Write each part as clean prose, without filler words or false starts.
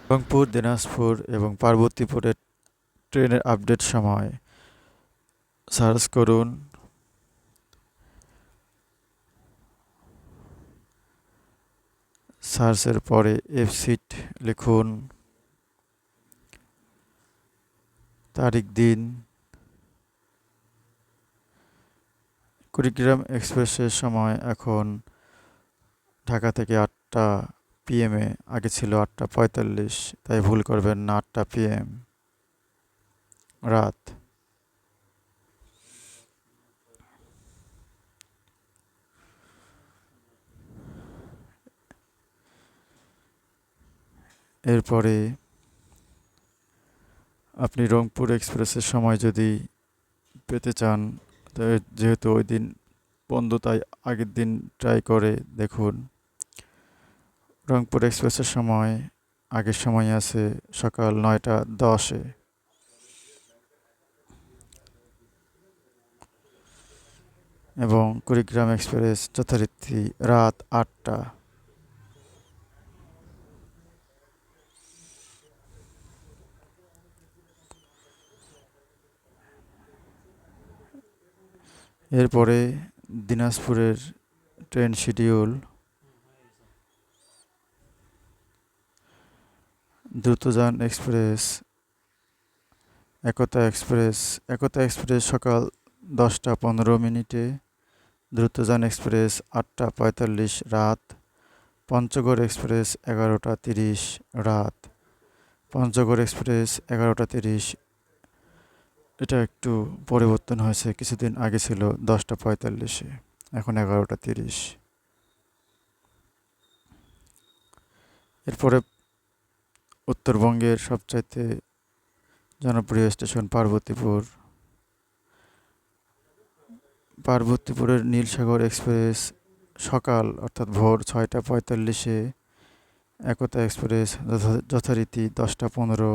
রংপুর, দিনাজপুর এবং পার্বতীপুরের ট্রেনের আপডেট সময় সার্চ করুন সার্চের পরে এফসিট লিখুন, তারিখ দিন। কুড়িগ্রাম এক্সপ্রেসের সময় এখন ঢাকা থেকে 8টা PM-এ, আগে ছিল 8টা 45, তাই ভুল করবেন না, 8টা PM রাত। এরপরে আপনি রংপুর এক্সপ্রেসের সময় যদি পেতে চান, যেহেতু ওই দিন বন্ধ, তাই আগের দিন ট্রাই করে দেখুন। রংপুর এক্সপ্রেসের সময় আগের সময় আছে সকাল 9টা 10-এ এবং কুড়িগ্রাম এক্সপ্রেস যথারীতি রাত 8টা। এরপরে দিনাজপুরের ট্রেন শিডিউল। দ্রুতযান এক্সপ্রেস, একতা এক্সপ্রেস সকাল 10টা 15 মিনিটে, দ্রুতযান এক্সপ্রেস 8টা 45 রাত, পঞ্চগড় এক্সপ্রেস 11টা 30 রাত, পঞ্চগড় এক্সপ্রেস 11টা 30। এটা একটু পরিবর্তন হয়েছে, কিছুদিন আগে ছিল 10টা 45-এ, এখন 11টা 30। এরপরে উত্তরবঙ্গের সবচাইতে জনপ্রিয় স্টেশন পার্বতীপুরের নীলসাগর এক্সপ্রেস সকাল অর্থাৎ ভোর 6টা 45-এ, একতা এক্সপ্রেস যথারীতি 10টা 15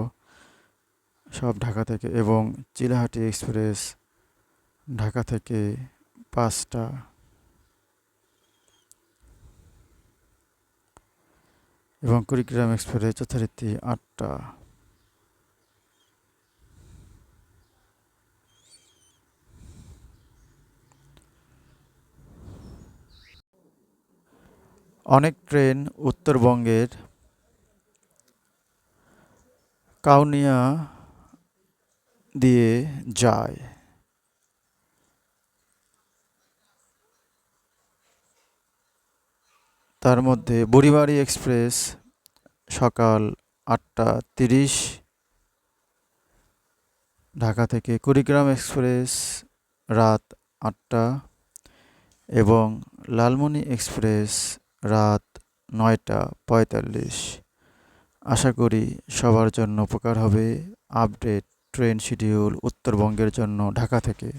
সব ঢাকা থেকে, এবং চিলাহাটি এক্সপ্রেস ঢাকা থেকে 5টা, এবং কুড়িগ্রাম এক্সপ্রেস যথারীতি 8টা। অনেক ট্রেন উত্তরবঙ্গের কাউনিয়া দিয়ে যায়। তার মধ্যে বুড়িমারি এক্সপ্রেস সকাল 8টা 30 ঢাকা থেকে, কুড়িগ্রাম এক্সপ্রেস রাত 8টা, এবং লালমনি এক্সপ্রেস রাত 9টা 45। আশা করি সবার জন্য উপকার হবে আপডেট ট্রেন শিডিউল উত্তরবঙ্গের জন্য ঢাকা থেকে।